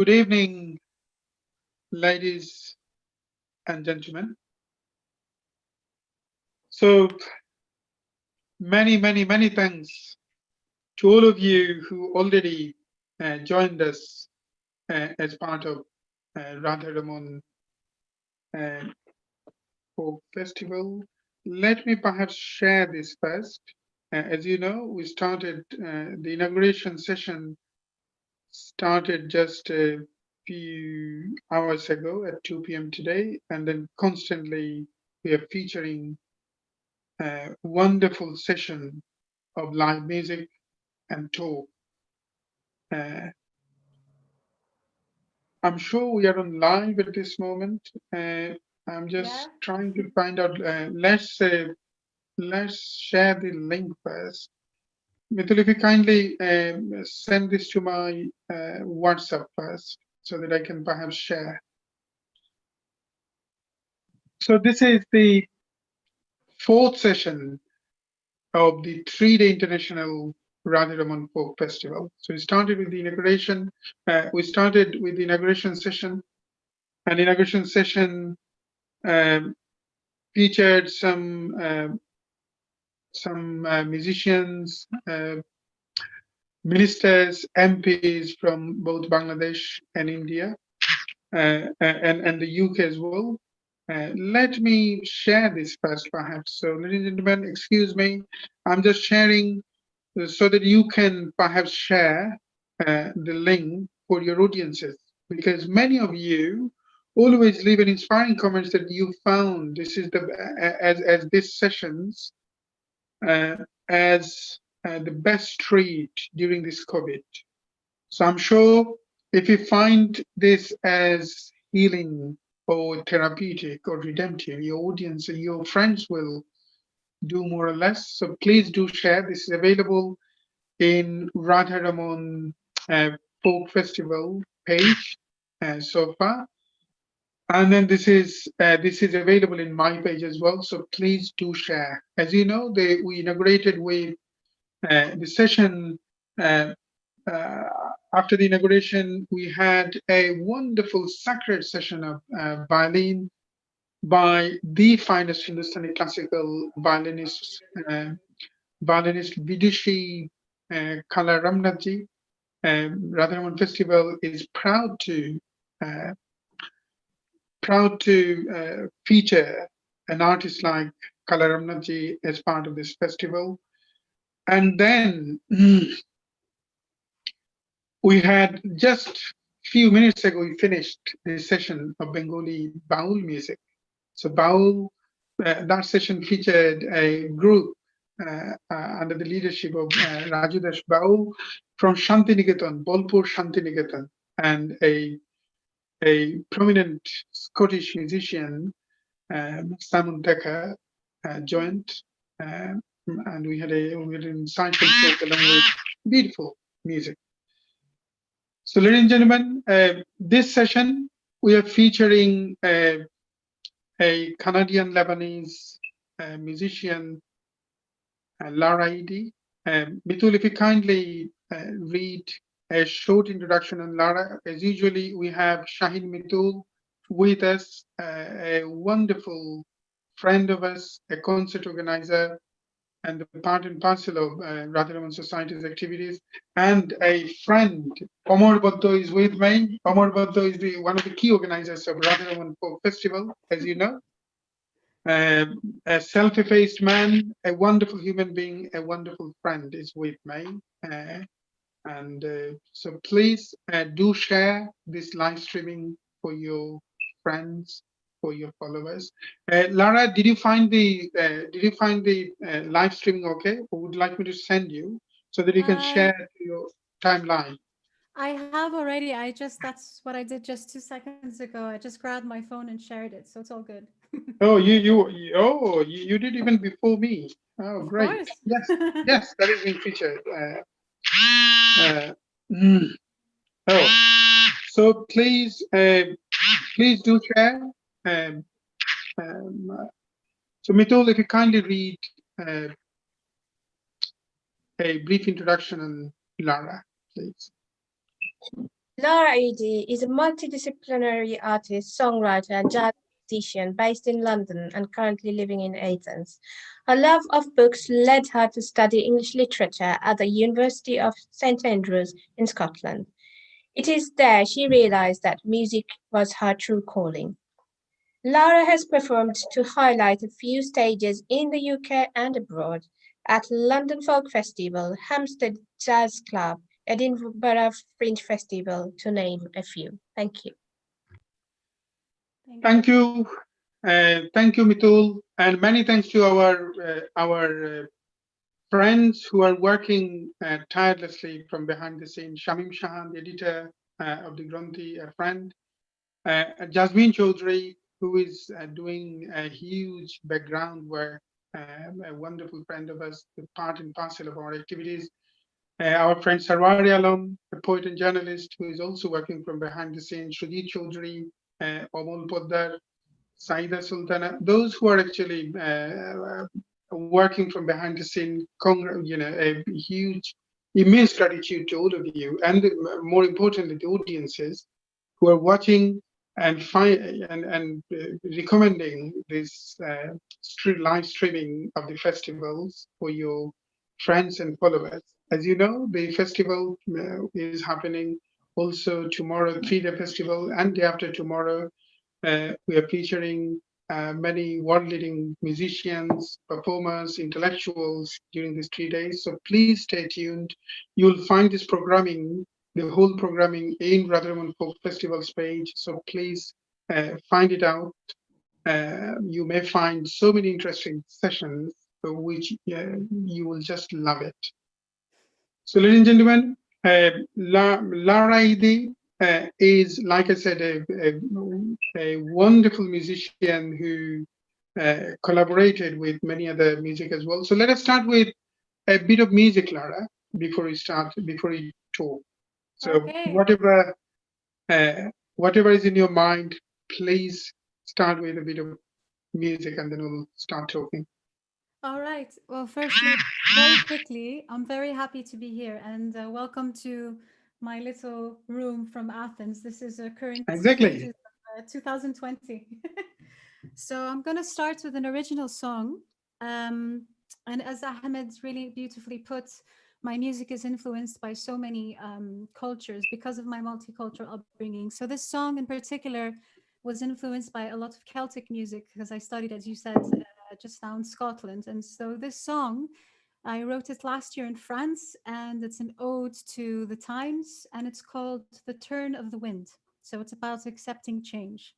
Good evening, ladies and gentlemen. So many thanks to all of you who already joined us as part of RadhaRaman Folk Festival. Let me perhaps share this first. As you know, we started the inauguration session started just a few hours ago at 2 p.m. today, and then constantly we are featuring a wonderful session of live music and talk. I'm sure we are on live at this moment. I'm just trying to find out. Let's share the link first. Mithul, if you kindly send this to my WhatsApp first, so that I can perhaps share. So this is the fourth session of the 3-day international RadhaRaman Folk Festival. So we started with the inauguration. We started with the inauguration session. And inauguration session featured some musicians, ministers, MPs from both Bangladesh and India, and the UK as well. Let me share this first, perhaps. So, ladies and gentlemen, excuse me. I'm just sharing so that you can perhaps share the link for your audiences, because many of you always leave an inspiring comments that you found this is the as this sessions as the best treat during this COVID. So I'm sure if you find this as healing or therapeutic or redemptive, your audience and your friends will do more or less. So please do share. This is available in RadhaRaman Folk Festival page so far. And then this is available in my page as well. So please do share. As you know, we inaugurated with the session. After the inauguration, we had a wonderful sacred session of violin by the finest Hindustani classical violinist, Vidushi Kalaramnathji. RadhaRaman Festival is proud to feature an artist like Kalaramnathji as part of this festival. And then we had just few minutes ago, we finished this session of Bengali Baul music. So Baul, that session featured a group under the leadership of Raju Das Baul from Shantiniketan, Bolpur Shantiniketan, and a prominent Scottish musician, Simon Decker, joined, and we had an insightful talk along with beautiful music. So, ladies and gentlemen, this session we are featuring a Canadian-Lebanese musician, Lara Eidi. Mitul, if you kindly read a short introduction on Lara. As usually, we have Shaheen Mitul with us, a wonderful friend of us, a concert organizer, and the part and parcel of RadhaRaman Society's activities, and a friend. Omar Baddo is with me. Omar Baddo is one of the key organizers of RadhaRaman Folk Festival, as you know. A self-effaced man, a wonderful human being, a wonderful friend is with me. So please do share this live streaming for your friends, for your followers. Lara, did you find the live streaming okay? Or would you like me to send you so that you can share to your timeline? I have already. That's what I did just 2 seconds ago. I just grabbed my phone and shared it, so it's all good. Oh, you did even before me. Oh, Of great. course. Yes, that is being featured. Mm. Oh, so please do share. Um, so Mitul, if you kindly read a brief introduction on Lara, please. Lara Eidi is a multidisciplinary artist, songwriter, and jazz musician based in London and currently living in Athens. Her love of books led her to study English literature at the University of St Andrews in Scotland. It is there she realized that music was her true calling. Lara has performed to highlight a few stages in the UK and abroad at London Folk Festival, Hampstead Jazz Club, Edinburgh Fringe Festival, to name a few. Thank you. Thank you. Thank you, Mitul. And many thanks to our friends who are working tirelessly from behind the scenes. Shamim Shahan, the editor of the Granthi, a friend. Jasmine Chaudhry, who is doing a huge background work, a wonderful friend of us, the part and parcel of our activities. Our friend Sarwari Alam, a poet and journalist who is also working from behind the scenes, Shrujit Chaudhry, Omol Poddar, Saida Sultana, those who are actually working from behind the scene, a huge, immense gratitude to all of you, and more importantly, the audiences who are watching and recommending this live streaming of the festivals for your friends and followers. As you know, the festival is happening also tomorrow, 3-day festival, and day after tomorrow. We are featuring many world-leading musicians, performers, intellectuals during these 3 days. So please stay tuned. You'll find this programming, the whole programming, in RadhaRaman Folk Festival's page. So please find it out. You may find so many interesting sessions, which you will just love it. So, ladies and gentlemen, Lara Eidi is, like I said, a wonderful musician who collaborated with many other music as well. So let us start with a bit of music, Lara, before we talk. So Okay. whatever is in your mind, please start with a bit of music and then we'll start talking. All right. Well, firstly, very quickly, I'm very happy to be here and welcome to my little room from Athens. This is current Exactly. images of 2020. So I'm going to start with an original song. And as Ahmed really beautifully put, my music is influenced by so many cultures because of my multicultural upbringing. So this song in particular was influenced by a lot of Celtic music because I studied, as you said, just now in Scotland. And so this song, I wrote it last year in France, and it's an ode to the times, and it's called The Turn of the Wind. So it's about accepting change.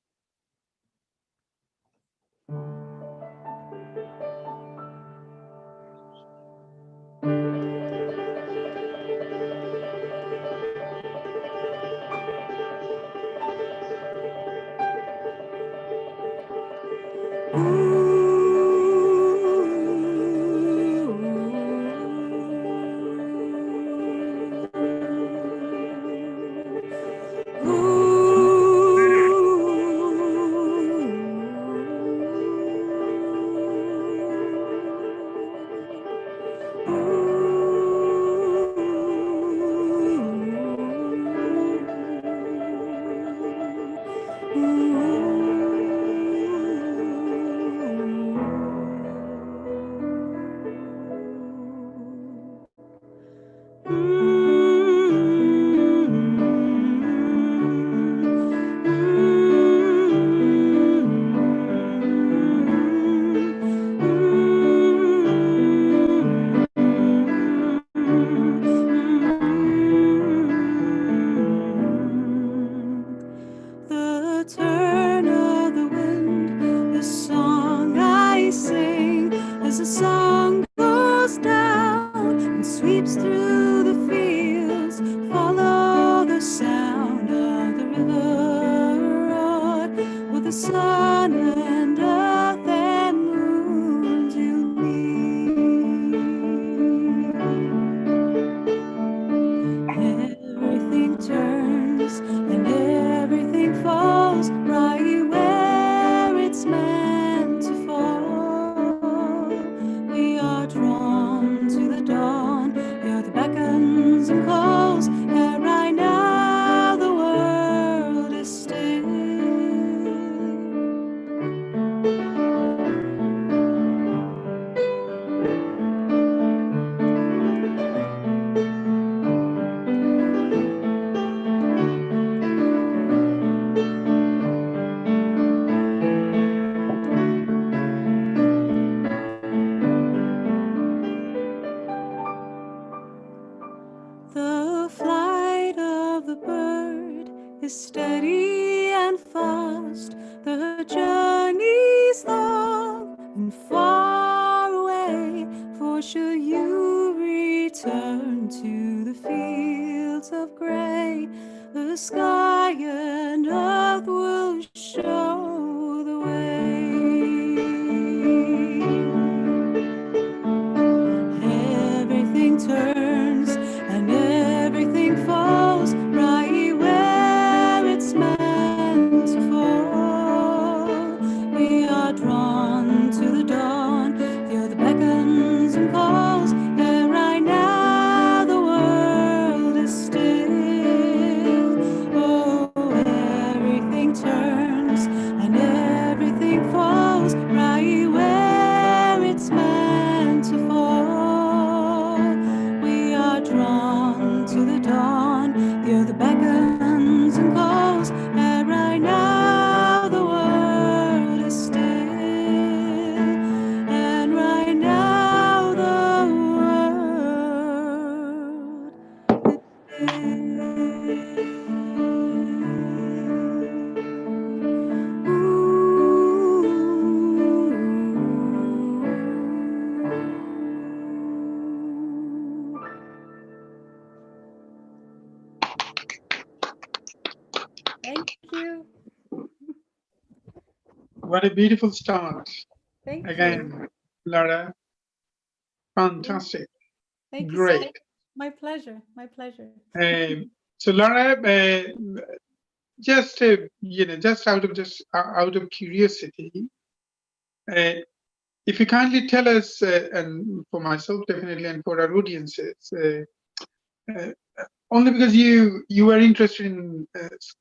The turn is steady and fast, the journey's long and far away, for shall you return to the fields of grey, the sky and earth will show the way. Everything turns and everything falls right where it's meant to fall. We are drawn to the dawn, feel the beckons and calls, and right now the world is still. Oh, everything turns and everything falls right where it's meant to fall. We are drawn to the dawn, hear the beckons and calls, and right now the world is still. And right now the world Thank you. What a beautiful start. Thank you. Again, Lara, fantastic. Thank you so Great. much. My pleasure. My pleasure. So Lara, just just out of curiosity, if you kindly tell us, and for myself definitely, and for our audiences, only because you were interested in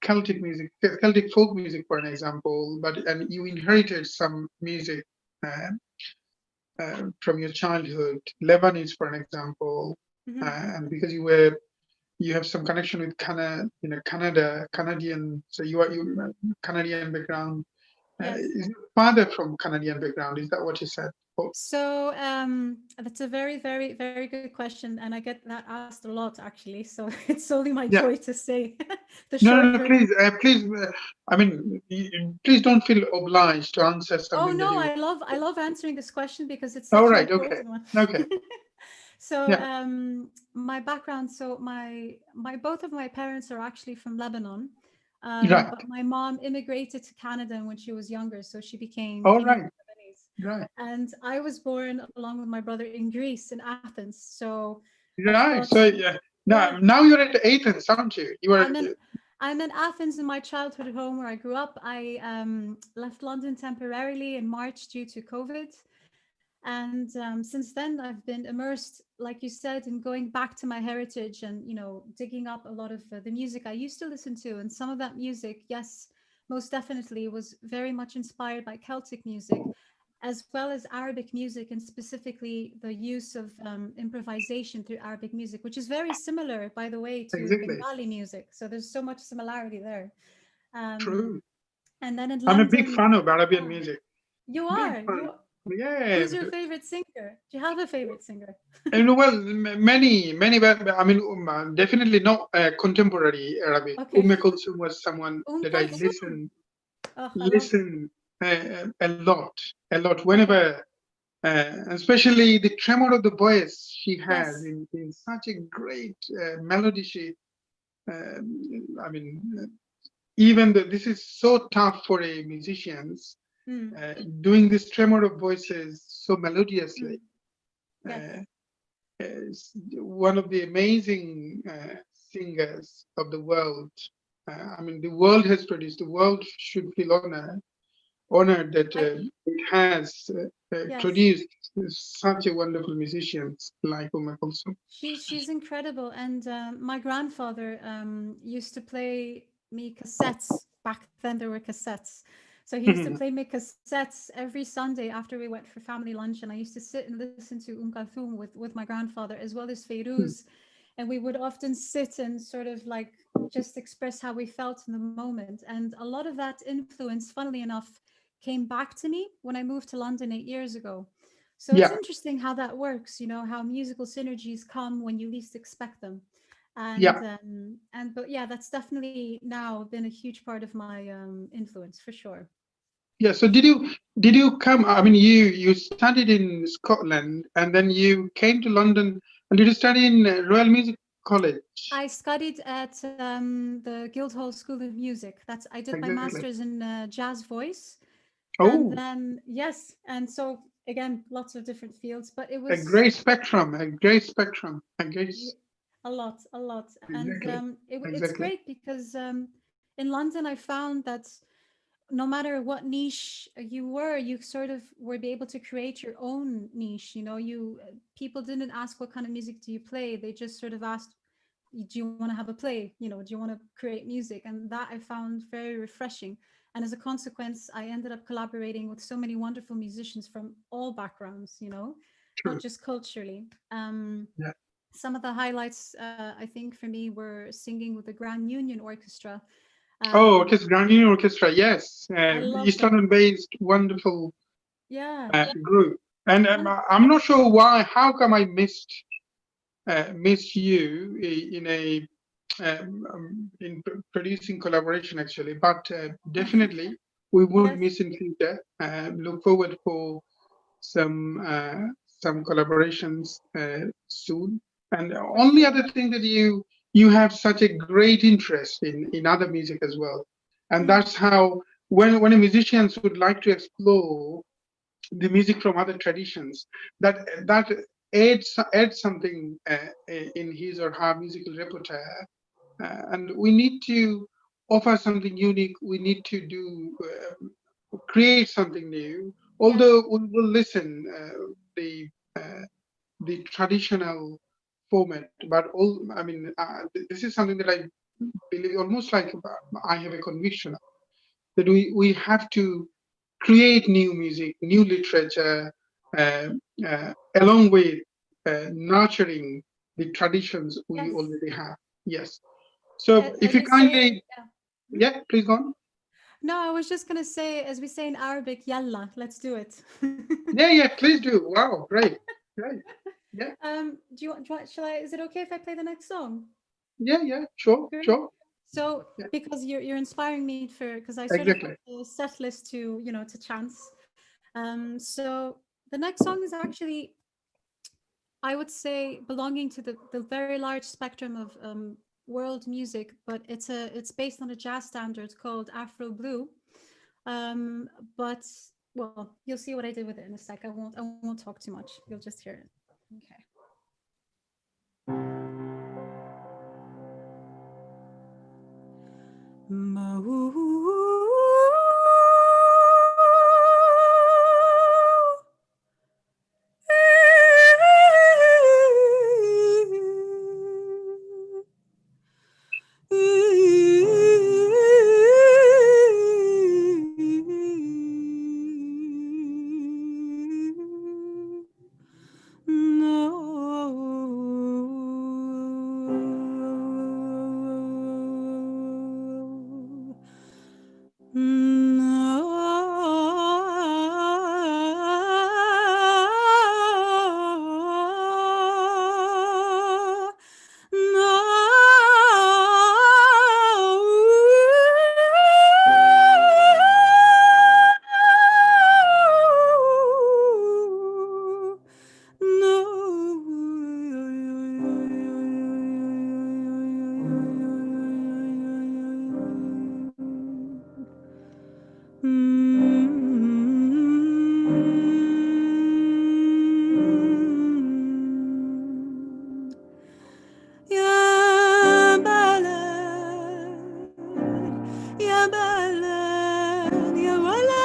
Celtic music, Celtic folk music, for an example, and you inherited some music from your childhood, Lebanese, for an example, and because you have some connection with Canada, Canadian, so you Canadian background. Yes. Is your father from Canadian background? Is that what you said? Oh, So that's a very, very, very good question, and I get that asked a lot, actually. So it's only my Yeah. joy to say the no, short no, no, version. please. I mean, please don't feel obliged to answer Oh something that no, you. I love answering this question because it's All such an right. Okay. important one. Okay. So Yeah. my background, so my both of my parents are actually from Lebanon. Right. But my mom immigrated to Canada when she was younger, so she became All right. Canadian-Lebanese. Right. And I was born along with my brother in Greece, in Athens. So I've Right. got, So yeah. Now you're at Athens, aren't you? You are. I'm in Athens, in my childhood home where I grew up. I left London temporarily in March due to COVID. And since then, I've been immersed, like you said, in going back to my heritage and, digging up a lot of the music I used to listen to. And some of that music, yes, most definitely was very much inspired by Celtic music, as well as Arabic music, and specifically the use of improvisation through Arabic music, which is very similar, by the way, to Exactly. Bengali music. So there's so much similarity there. True. And then in I'm a big London, fan of Arabian music. you Big are. fan. Yeah. Who's your favorite singer? Do you have a favorite singer? Well, many, but I mean, definitely not contemporary Arabic. Okay. Kulthum was someone that I Kulthum. listen a lot, whenever, especially the tremor of the voice she has in such a great melody. I mean, even though this is so tough for a musicians, doing this tremor of voices so melodiously. Yes. Is one of the amazing singers of the world. I mean, the world has produced. The world should feel honored that it has produced such a wonderful musicians like Kulthum. She's incredible, and my grandfather used to play me cassettes. Back then, there were cassettes. So he used to play me cassettes every Sunday after we went for family lunch, and I used to sit and listen to Kulthum with my grandfather, as well as Feiruz, and we would often sit and sort of like just express how we felt in the moment. And a lot of that influence, funnily enough, came back to me when I moved to London 8 years ago. So it's interesting how that works, how musical synergies come when you least expect them. Yeah. But yeah, that's definitely now been a huge part of my influence for sure. Yeah. So did you come? I mean, you studied in Scotland and then you came to London. And did you study in Royal Music College? I studied at the Guildhall School of Music. I did my Exactly. master's in jazz voice, and Oh, then yes, and so again, lots of different fields, but it a was great spectrum, a great spectrum, a great. a lot, and Exactly. it's Exactly. great because in London I found that no matter what niche you were, you sort of were be able to create your own niche. You know, you people didn't ask what kind of music do you play; they just sort of asked, do you want to have a play? You know, do you want to create music? And that I found very refreshing. And as a consequence, I ended up collaborating with so many wonderful musicians from all backgrounds, you know, not True. just culturally. Yeah. Some of the highlights, I think, for me were singing with the Grand Union Orchestra. Oh, Um, Grand Union Orchestra. Yes, I love East them. London-based, wonderful Yeah. group. And And I'm not sure why. How come I missed you in producing collaboration actually? But definitely we would yes, miss in future. Look forward for some uh, some collaborations soon. And the for only sure. other thing that you have such a great interest in other music as well, and Mm, that's how when a musicians would like to explore the music from other traditions, that adds something in his or her musical repertoire, and we need to offer something unique. We need to do create something new. yes, Although we will listen the uh, the traditional format, but all I mean, this is something that I believe almost like I have a conviction of, that we have to create new music, new literature, uh, along with nurturing the traditions we yes. already have. Yes. So if As you we say, kindly, yeah. Mhm. yeah, please go on. No, I was just gonna say, as we say in Arabic, yalla, let's do it. Yeah, yeah, please do. Wow, great, great. Yeah, Shall I, is it okay if I play the next song? yeah, yeah. Sure, Great. sure. So, Yeah, because you're inspiring me for, because I sort of exactly. have a set list to, to chance. So the next song is actually, I would say, belonging to the very large spectrum of world music, but it's based on a jazz standard called Afro Blue. Um, but well, you'll see what I did with it in a sec. I won't talk too much. You'll just hear it. Okay. يا بلد يا بلد يا ولد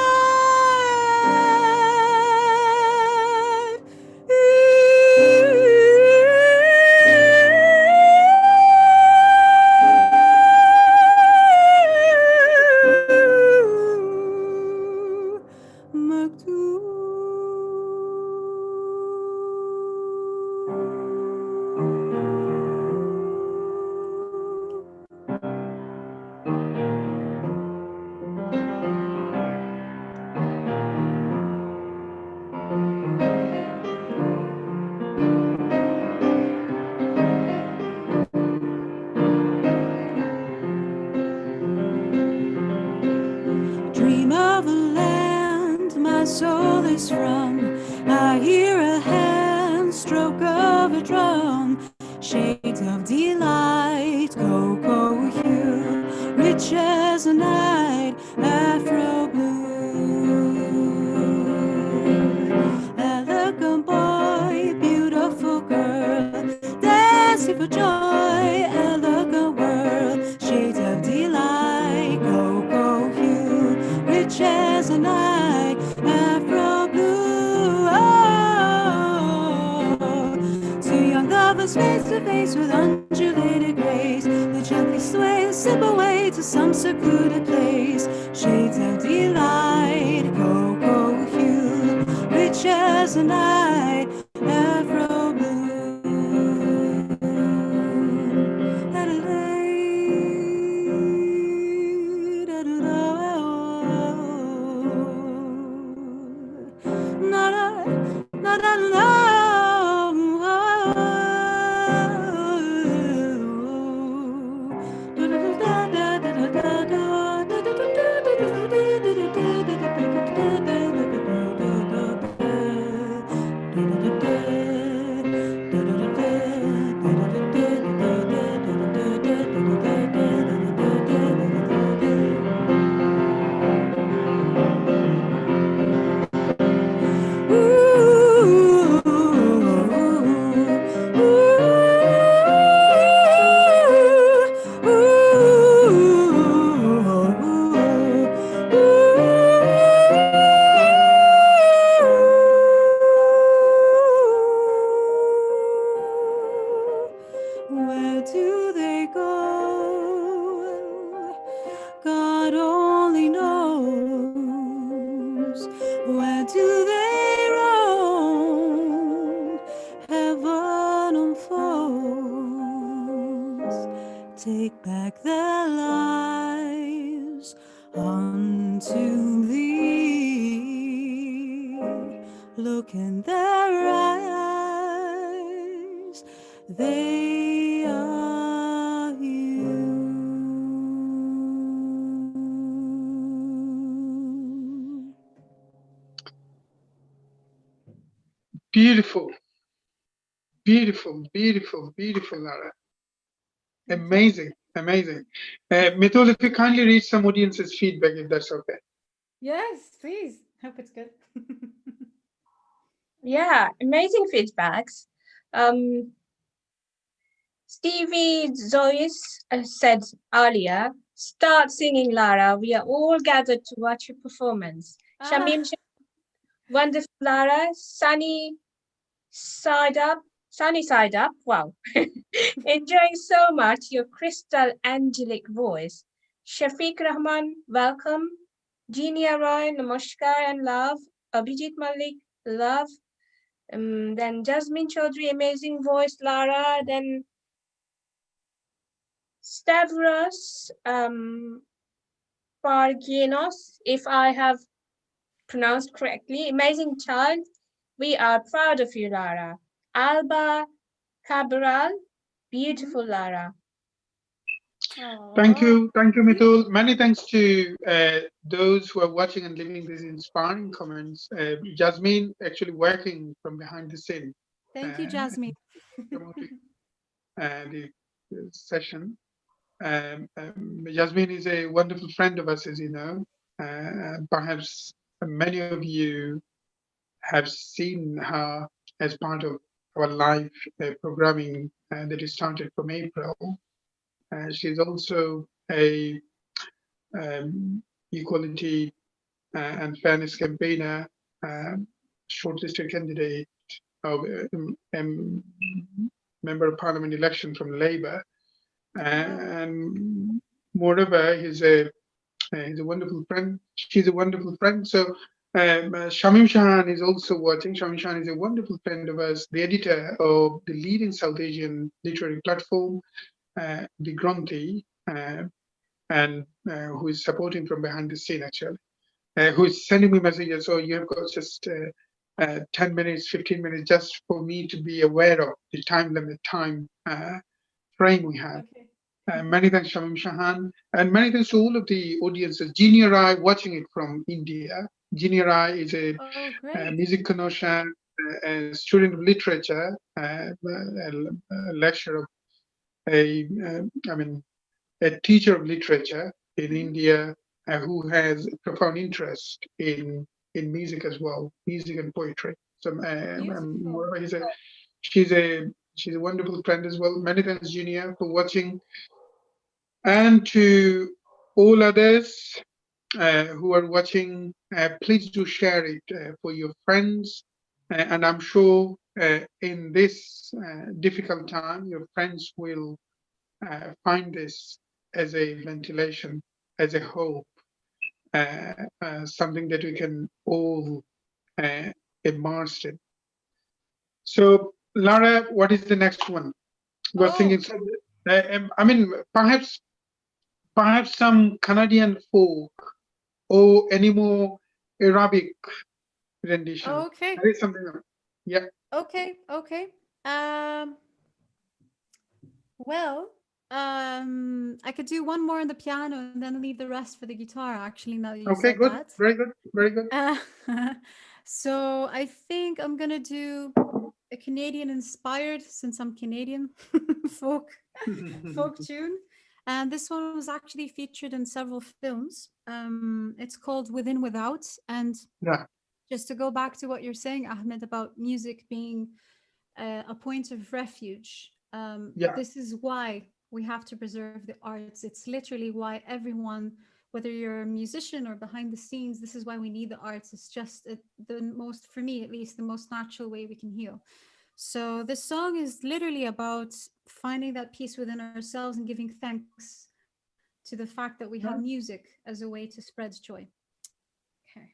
مكتوب soul is from. I hear a hand stroke of a drum, shades of delight, cocoa hue, rich as a night, afro blue. Elegant boy, beautiful girl, dancing for joy, elegant world, shades of delight, cocoa hue, rich as a night, afro blue. Oh, two young lovers face to face with undulated grace, they gently sway, slip away to some secluded place, shades of delight, cocoa hue, rich as a night, afro blue. Where do they go? God only knows. Where do they roam? Heaven unfolds. Take back their lives unto thee. Look in their eyes. They are you. Beautiful, beautiful, beautiful, beautiful, Lara. Amazing, amazing. Mithul, if you kindly read some audience's feedback, if that's okay. Yes, please. Hope it's good. Yeah, amazing feedbacks. Stevie Zois said earlier, start singing, Lara. We are all gathered to watch your performance. Shamim, wonderful, Lara. Sunny side up. Wow. Enjoying so much your crystal angelic voice. Shafiq Rahman, welcome. Genia Roy, namaskar and love. Abhijit Malik, love. Then Jasmine Chaudhary, amazing voice, Lara. Then Stavros Pargenos, if I have pronounced correctly, amazing child. We are proud of you, Lara. Alba Cabral, beautiful, Lara. Thank you, Mithul. Many thanks to those who are watching and leaving these inspiring comments. Jasmine actually working from behind the scene. Thank you, Jasmine. Promoting the session. Jasmine is a wonderful friend of us, as you know. Perhaps many of you have seen her as part of our live programming that is started from April. She's also a equality and fairness campaigner, shortlisted candidate of member of parliament election from Labour, and moreover, he's a wonderful friend. She's a wonderful friend. So Shamim Shahan is also watching. Shamim Shahan is a wonderful friend of ours, the editor of the leading South Asian literary platform, the Granthi, and who is supporting from behind the scene, actually, who is sending me messages. So you have got just 10 minutes, 15 minutes, just for me to be aware of the time limit, time frame we have. Okay. Many thanks, Shamim Shahan. And many thanks to all of the audiences. Junior Rai watching it from India. Junior Rai is a Oh, great. music connoisseur, a student of literature, a lecturer, I mean, a teacher of literature in India who has a profound interest in music as well, music and poetry. So Beautiful. she's a wonderful friend as well. Many thanks, Junior, for watching, and to all others who are watching, please do share it for your friends. And I'm sure in this difficult time, your friends will find this as a ventilation, as a hope, something that we can all immerse in. So, Lara, what is the next one? We're thinking, I mean, perhaps some Canadian folk or any more Arabic rendition. Okay. That is something. Yeah. Okay. Well, I could do one more on the piano and then leave the rest for the guitar. Actually, now that you Okay. said Good. that. Very good. Very good. So I think I'm gonna do a Canadian-inspired, since I'm Canadian, folk tune. And this one was actually featured in several films. It's called Within Without. And Yeah. just to go back to what you're saying, Ahmed, about music being a point of refuge, Yeah. this is why we have to preserve the arts. It's literally why everyone, whether you're a musician or behind the scenes, this is why we need the arts. It's just the most, for me at least, the most natural way we can heal. So this song is literally about finding that peace within ourselves and giving thanks to the fact that we have music as a way to spread joy. Okay.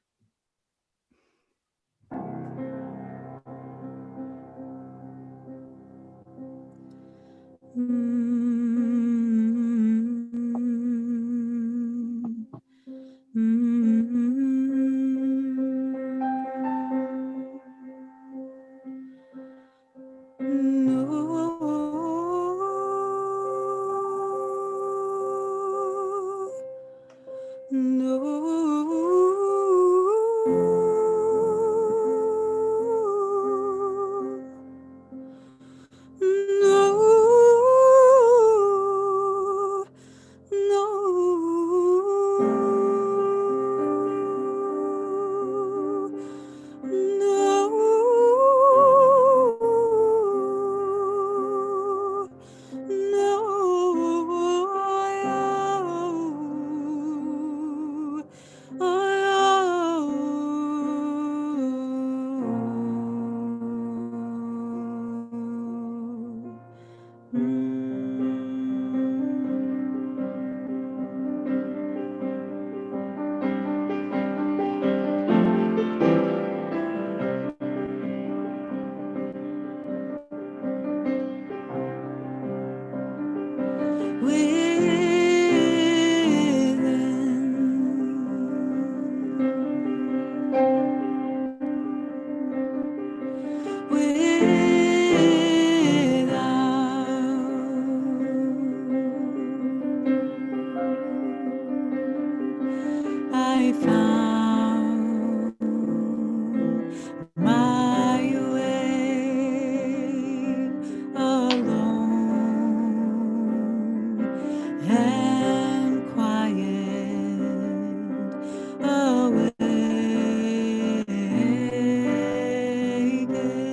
I found my way alone and quiet away again.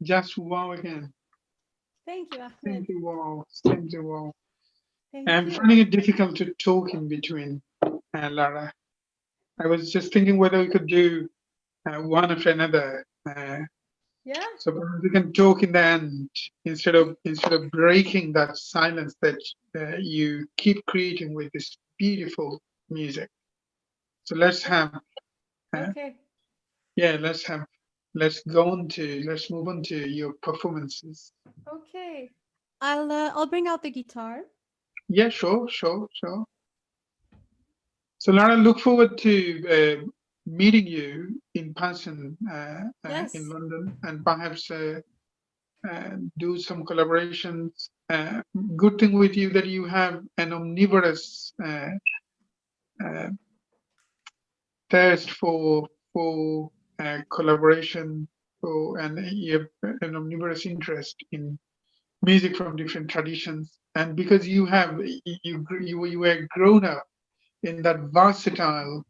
Just wow again. Thank you, Ahmed. Simply wow. Simply wow. Thank I'm you. finding it difficult to talk in between, Lara. I was just thinking whether we could do one after another. Yeah. So we can talk in the end instead of breaking that silence that you keep creating with this beautiful music. So let's have, Okay. yeah, let's move on to your performances. Okay. I'll bring out the guitar. Yeah, sure. So Lara, look forward to meeting you in person Yes. in London, and perhaps do some collaborations. Good thing with you that you have an omnivorous uh, thirst for collaboration, and you have an omnivorous interest in music from different traditions. And because you were grown up in that versatile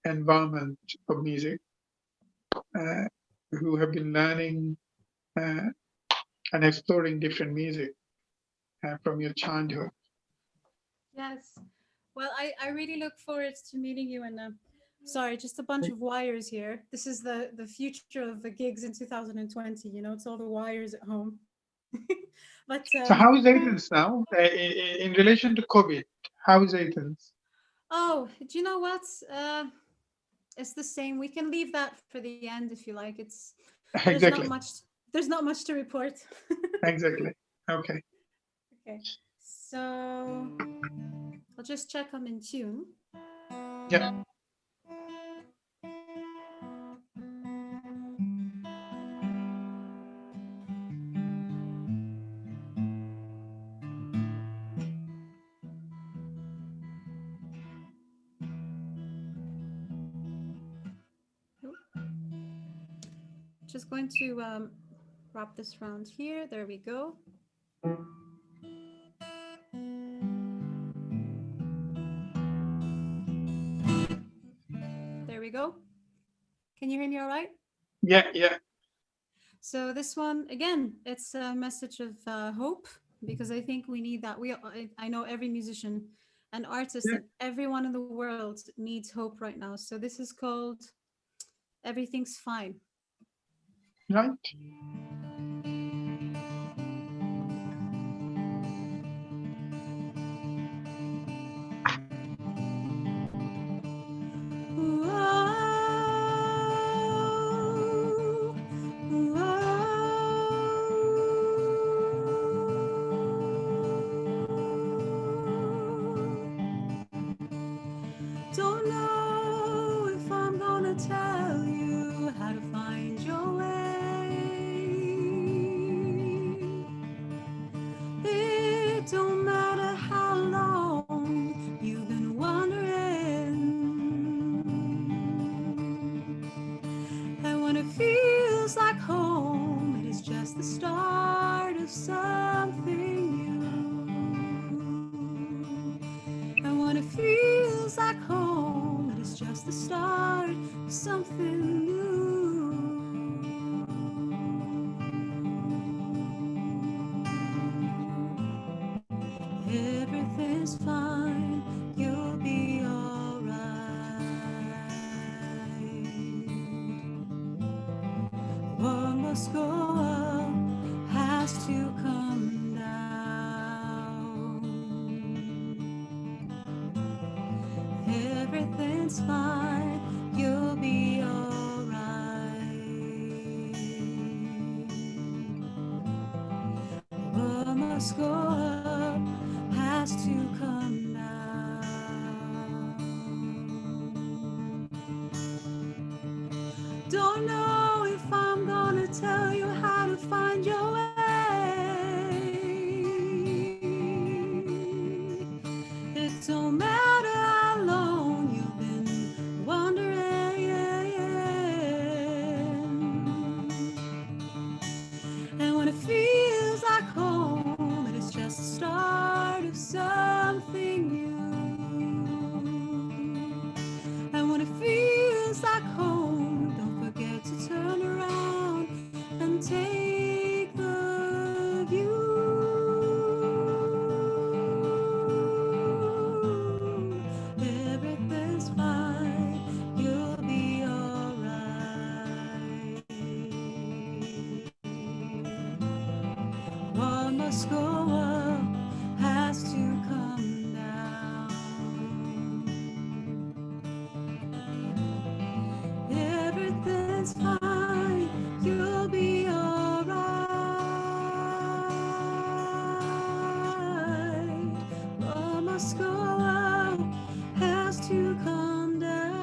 environment of music, uh, who have been learning uh, and exploring different music from your childhood. Yes. Well, I really look forward to meeting you. And sorry, just a bunch of wires here. This is the future of the gigs in 2020. You know, it's all the wires at home. But So how is Athens now in relation to COVID? How is Athens? oh, do you know what? It's the same. We can leave that for the end if you like. Exactly, There's not much to report. exactly. Okay. Okay. So I'll just check I'm in tune. Yeah. Just going to wrap this round here. There we go. There we go. Can you hear me all right? Yeah. So this one, again, it's a message of hope, because I think we need that. I know every musician and artist Yeah. and everyone in the world needs hope right now. So this is called Everything's Fine. Right. Don't know if I'm gonna tell you how to find your way. It don't matter how long you've been wondering. And when it feels like home, it is just the start of something new. And when it feels like home, it is just the start of something new. Everything's fine, you'll be alright. What must go up has to come down. Everything's fine, you'll be alright. What must go up has to come down. Don't know if I'm gonna tell you how to find your way. It don't matter how long you've been wondering. And when it feels like home, it is just the start of something must go up, has to come down. Everything's fine, you'll be alright. What must go up, has to come down.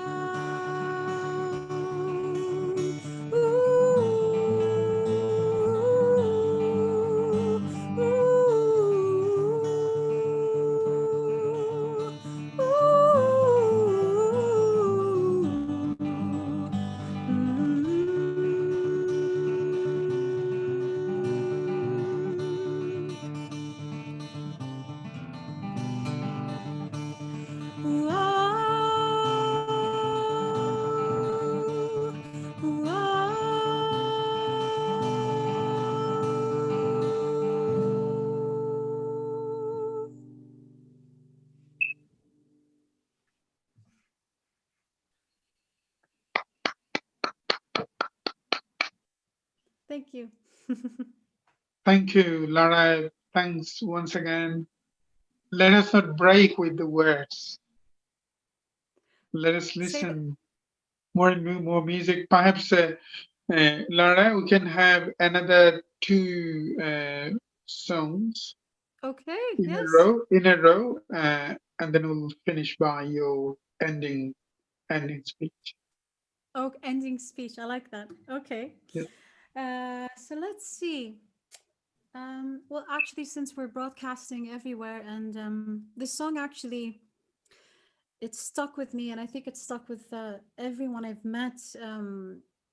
Thank you. Thank you, Lara. Thanks once again. Let us not break with the words. Let us Say that. listen more and more music. Perhaps, Lara, we can have another two songs Okay, in yes. a row, and then we'll finish by your ending speech. Oh, ending speech. I like that. Okay. Yeah. So let's see. Well, actually, since we're broadcasting everywhere, and this song actually, it stuck with me, and I think it stuck with everyone I've met.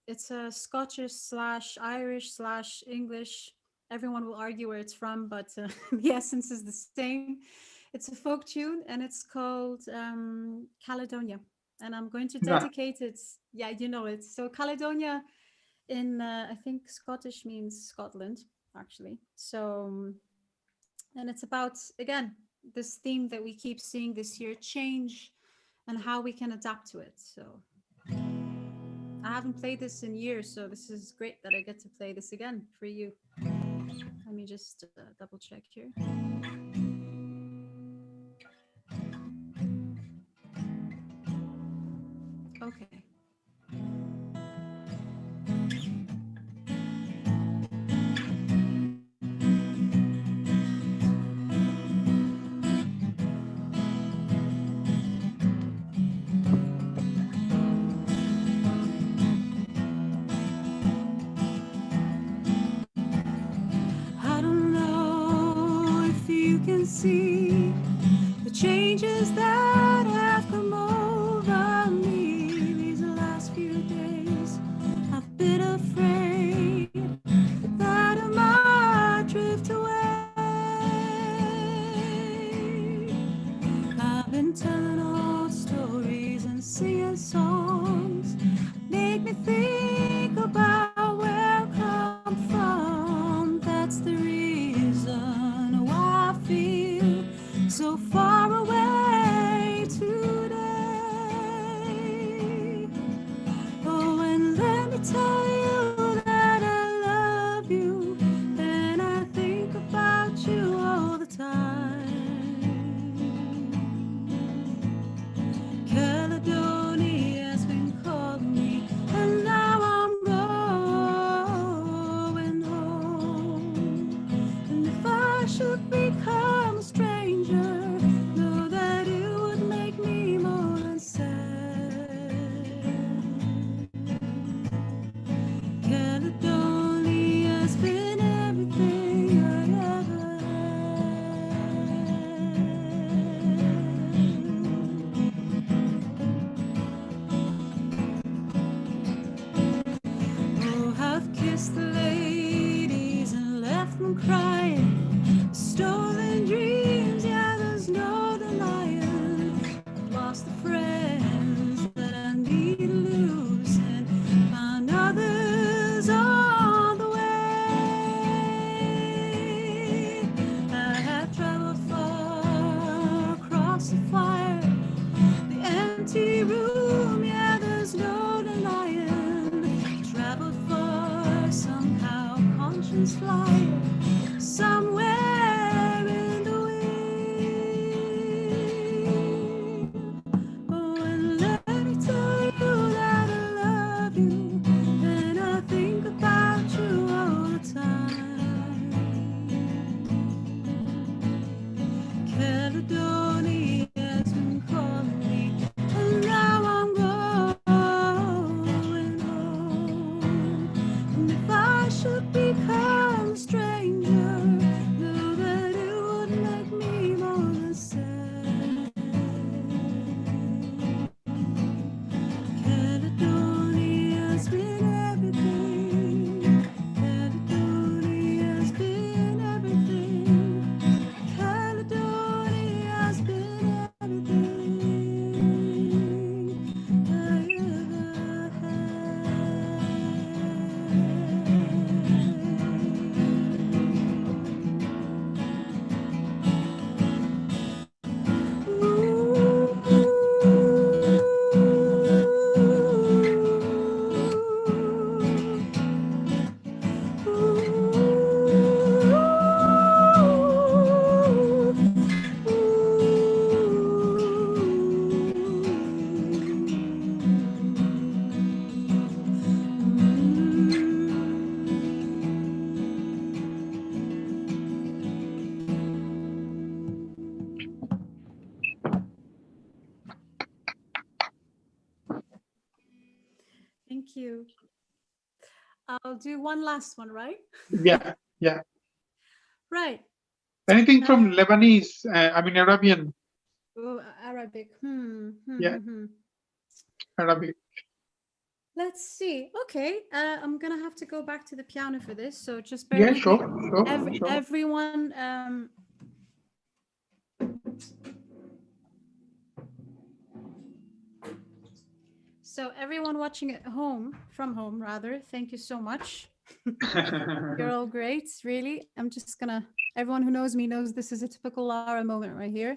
It's a Scottish slash Irish slash English. Everyone will argue where it's from, but the essence is the same. It's a folk tune, and it's called Caledonia. And I'm going to Right. dedicate it. Yeah, you know it. So Caledonia in I think Scottish means Scotland, actually. So and it's about, again, this theme that we keep seeing this year, change, and how we can adapt to it. So I haven't played this in years, so this is great that I get to play this again for you. Let me just double check here. Okay. I don't know if you can see the changes that have come over me these last few days. I've been afraid that I might drift away. I've been telling old stories and singing songs, make me think about where I come from. That's the reason why I feel so far away today. Oh, and let me tell you that I love you, and I think about you all the time. Caledonia's been calling me, and now I'm going home. And if I should become a stranger, know that it would make me more than sad. Caledonia's been everything I ever had. Oh, I've kissed the ladies and left them crying. Stolen dreams, yeah, there's no denying. I've lost the friends that I need to lose and found others on the way. I have traveled far across the fire, the empty room, yeah, there's no denying. Traveled far, somehow conscience flying somewhere I'll do one last one, right? Yeah, yeah. Right. Anything from Lebanese, I mean Arabian, Oh, Arabic. Yeah. Arabic. Let's see. Okay, I'm gonna have to go back to the piano for this. So just bear Yeah, with sure, me. sure. Everyone. So everyone watching at home, from home rather, thank you so much. You're all great, really. I'm just gonna. Everyone who knows me knows this is a typical Lara moment right here.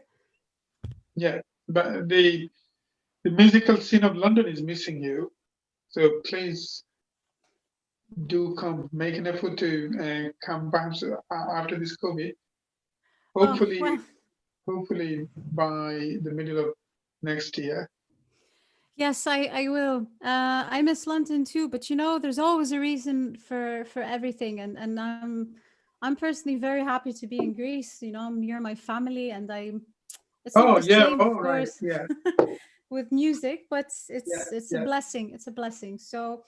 Yeah, but the musical scene of London is missing you. So please do come, make an effort to come back after this COVID. Hopefully, well, hopefully by the middle of next year. yes, I will. I miss London too, but you know, there's always a reason for everything, and I'm personally very happy to be in Greece. You know, I'm near my family, and it's not Oh the yeah, same, all of right, course, yeah, with music, but yeah, it's a yeah. blessing. It's a blessing. So,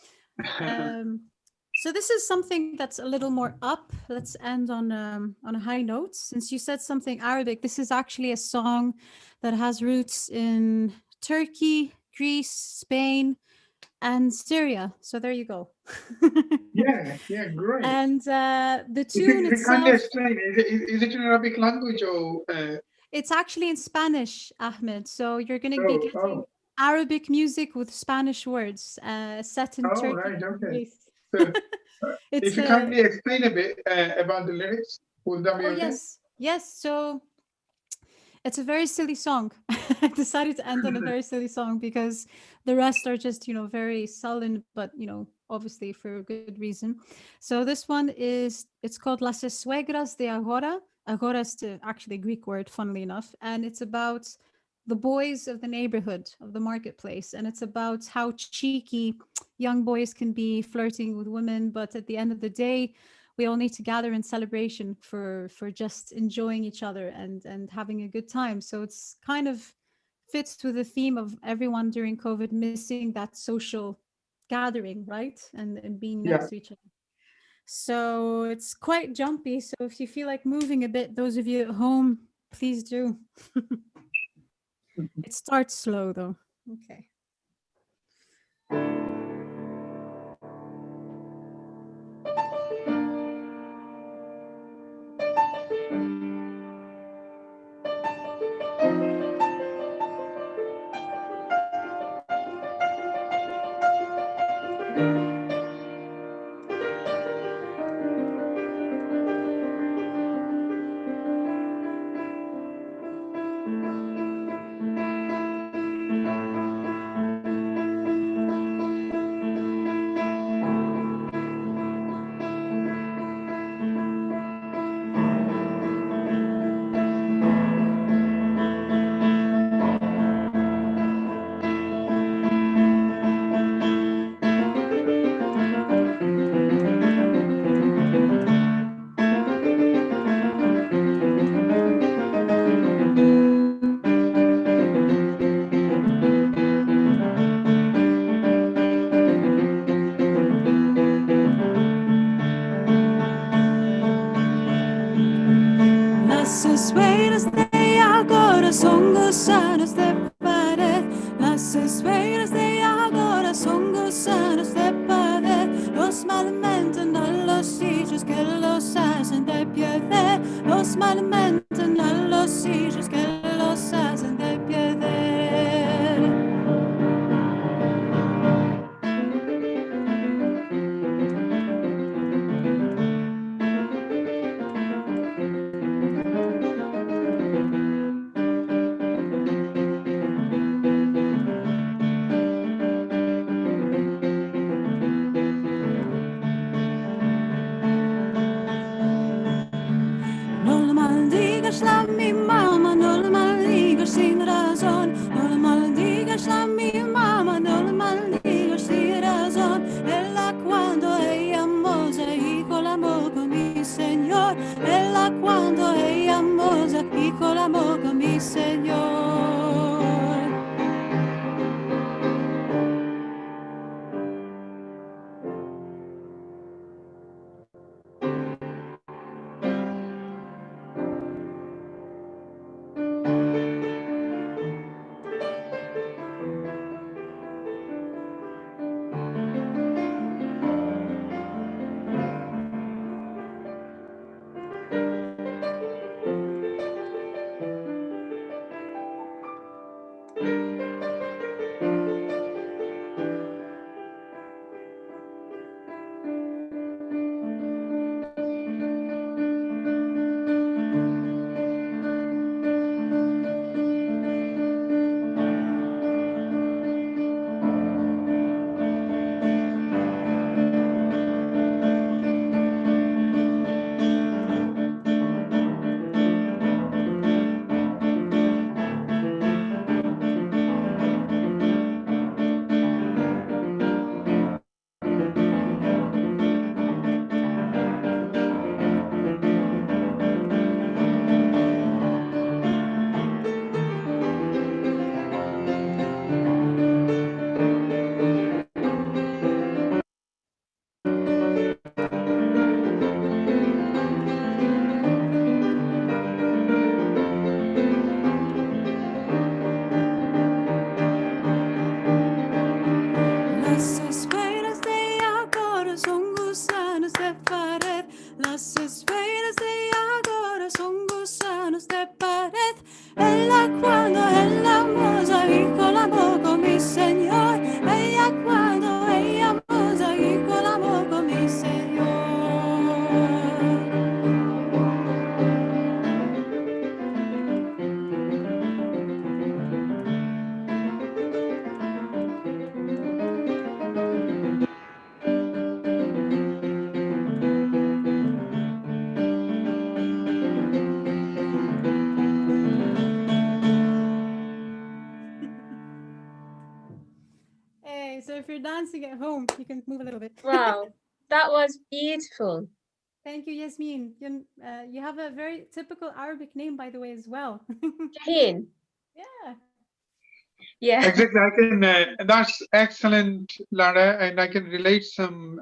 so this is something that's a little more up. Let's end on a high note. Since you said something Arabic, this is actually a song that has roots in Turkey, Greece, Spain, and Syria. So there you go. Yeah, great. And the If tune you kindly itself, explain, is it in Arabic language or? it's actually in Spanish, Ahmed. So you're going to be Oh, getting Arabic music with Spanish words set in oh, Turkey right, and okay. Greece. So if It's you kindly explain a bit about the lyrics, would that be oh okay? yes. So it's a very silly song. I decided to end on a very silly song because the rest are just, you know, very sullen, but, you know, obviously for good reason. So this one is, it's called Las Suegras de Agora. Agora is actually a Greek word, funnily enough. And it's about the boys of the neighborhood, of the marketplace. And it's about how cheeky young boys can be flirting with women. But at the end of the day, we all need to gather in celebration for just enjoying each other and having a good time. So it's kind of fits with the theme of everyone during COVID missing that social gathering, right? And being Yeah. next to each other. So it's quite jumpy. So if you feel like moving a bit, those of you at home, please do. It starts slow though. Okay. Las esferas de agora son gusanos de pared. Las esferas de agora son gusanos de pared. Los malmentan a los sitios que los hacen de piedad. Los malmentan a los sitios que los hacen de piedad. No le maldigas a mi mamá, no le maldigas sin razón. No le maldigas a mi mamá, no le maldigas sin razón. Ella cuando ella moza, hijo la amó con mi Señor. Ella cuando ella moza, hijo la amó con mi Señor. Las esferas de agora son gusanos de pared. Ella cuando ella moza y con la boca mi señor. Ella cuando ella moza y con la boca mi señor. Hey, so if you're dancing at home, you can move a little bit. Wow, that was beautiful. Thank you, Yasmin. You have a very typical Arabic name, by the way, as well. Shaheen. Yeah. Yeah. Exactly. I can. That's excellent, Lara, and I can relate some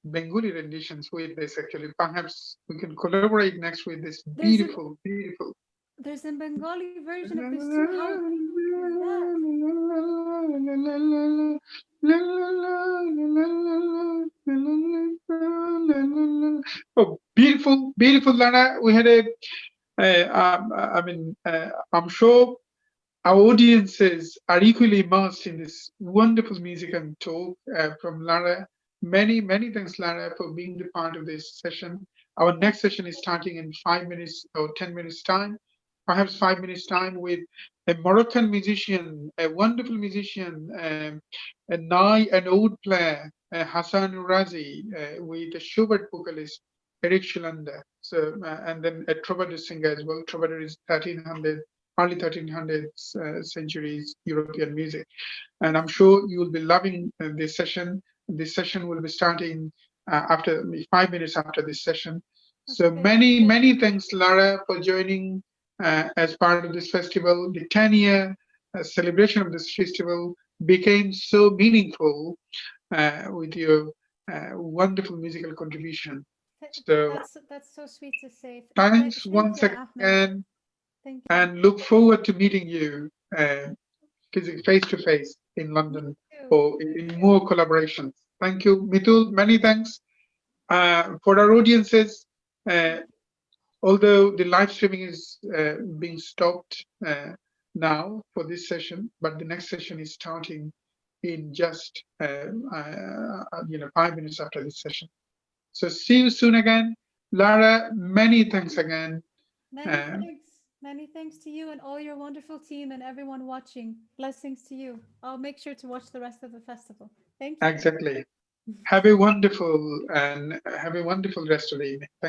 Bengali renditions with this. Actually, perhaps we can collaborate next with this There's a beautiful, beautiful. there's a Bengali version of this too. How is that? Oh, beautiful, beautiful, Lana. We had I mean, I'm sure our audiences are equally immersed in this wonderful music and talk from Lara. Many, many thanks, Lara, for being the part of this session. Our next session is starting in 5 minutes or 10 minutes time, perhaps 5 minutes time, with a Moroccan musician, a wonderful musician, a Nai and oud player, Hassan Razi, with a Schubert vocalist, Eric Schulander. So, and then a troubadour singer as well. Troubadour is 1300, early 1300s centuries European music. And I'm sure you will be loving this session. This session will be starting after 5 minutes after this session. So Okay. many, many thanks, Lara, for joining as part of this festival. The 10-year celebration of this festival became so meaningful with your wonderful musical contribution. So That's so sweet to say. thanks Thank once you, Ahmed. again, Thank you. and look forward to meeting you face to face in London Too. or in more collaborations. Thank you, Mitul. Many thanks. For our audiences, although the live streaming is being stopped now for this session, but the next session is starting in just 5 minutes after this session. So see you soon again. Lara, many thanks again. Many thanks. Many thanks to you and all your wonderful team and everyone watching. Blessings to you. I'll make sure to watch the rest of the festival. Thank you. Exactly. Have a wonderful rest of the evening.